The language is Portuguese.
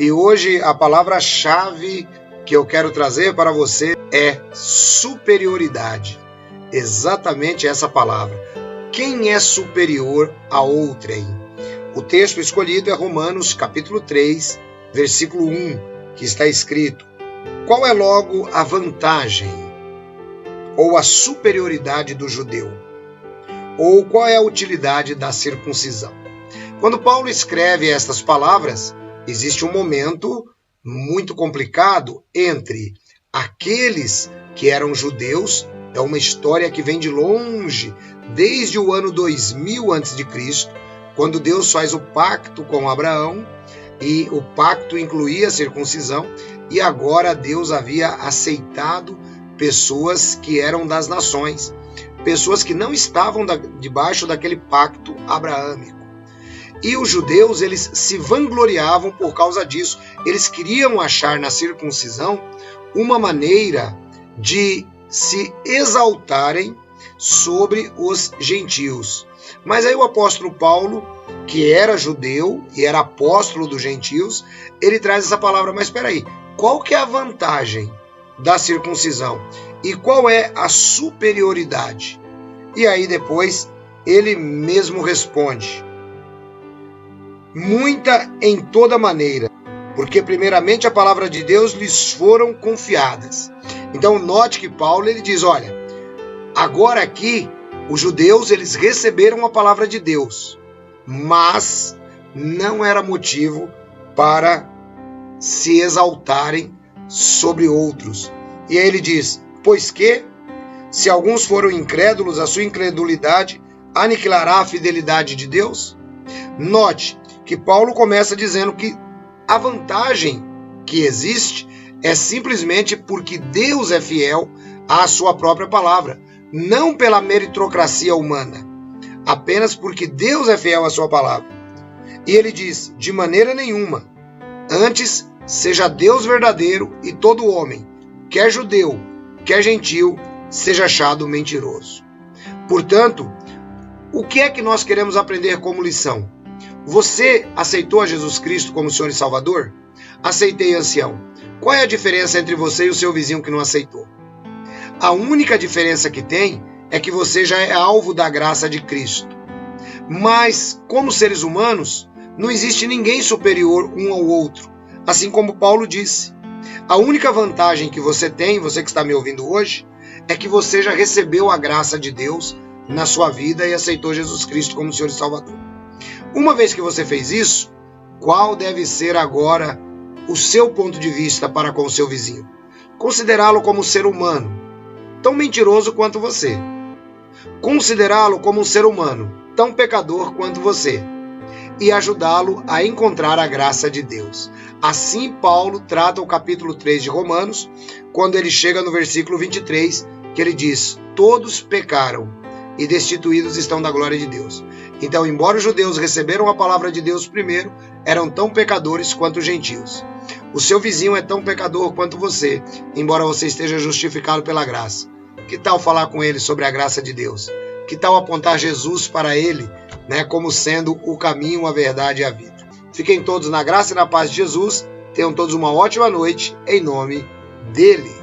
E hoje a palavra-chave que eu quero trazer para você é superioridade. Exatamente essa palavra. Quem é superior a outrem? O texto escolhido é Romanos capítulo 3, versículo 1, que está escrito: qual é logo a vantagem ou a superioridade do judeu? Ou qual é a utilidade da circuncisão? Quando Paulo escreve estas palavras, existe um momento muito complicado entre aqueles que eram judeus. É uma história que vem de longe, desde o ano 2000 a.C., quando Deus faz o pacto com Abraão, e o pacto incluía a circuncisão, e agora Deus havia aceitado pessoas que eram das nações, pessoas que não estavam debaixo daquele pacto abraâmico. E os judeus, eles se vangloriavam por causa disso. Eles queriam achar na circuncisão uma maneira de se exaltarem sobre os gentios. Mas aí o apóstolo Paulo, que era judeu e era apóstolo dos gentios, ele traz essa palavra: mas espera aí, qual que é a vantagem da circuncisão? E qual é a superioridade? E aí depois ele mesmo responde: muita em toda maneira, porque primeiramente a palavra de Deus lhes foram confiadas. Então note que Paulo ele diz: olha, agora aqui os judeus eles receberam a palavra de Deus, mas não era motivo para se exaltarem sobre outros. E aí ele diz: pois que, se alguns foram incrédulos, a sua incredulidade aniquilará a fidelidade de Deus? Note que Paulo começa dizendo que a vantagem que existe é simplesmente porque Deus é fiel à sua própria palavra, não pela meritocracia humana, apenas porque Deus é fiel à sua palavra. E ele diz: de maneira nenhuma, antes seja Deus verdadeiro e todo homem, quer judeu, quer gentil, seja achado mentiroso. Portanto, o que é que nós queremos aprender como lição? Você aceitou a Jesus Cristo como Senhor e Salvador? Aceitei, ancião. Qual é a diferença entre você e o seu vizinho que não aceitou? A única diferença que tem é que você já é alvo da graça de Cristo. Mas, como seres humanos, não existe ninguém superior um ao outro. Assim como Paulo disse, a única vantagem que você tem, você que está me ouvindo hoje, é que você já recebeu a graça de Deus na sua vida e aceitou Jesus Cristo como Senhor e Salvador. Uma vez que você fez isso, qual deve ser agora o seu ponto de vista para com o seu vizinho? Considerá-lo como um ser humano, tão mentiroso quanto você. Considerá-lo como um ser humano, tão pecador quanto você. E ajudá-lo a encontrar a graça de Deus. Assim Paulo trata o capítulo 3 de Romanos, quando ele chega no versículo 23, que ele diz: todos pecaram e destituídos estão da glória de Deus. Então, embora os judeus receberam a palavra de Deus primeiro, eram tão pecadores quanto os gentios. O seu vizinho é tão pecador quanto você, embora você esteja justificado pela graça. Que tal falar com ele sobre a graça de Deus? Que tal apontar Jesus para ele, como sendo o caminho, a verdade e a vida? Fiquem todos na graça e na paz de Jesus. Tenham todos uma ótima noite, em nome dele.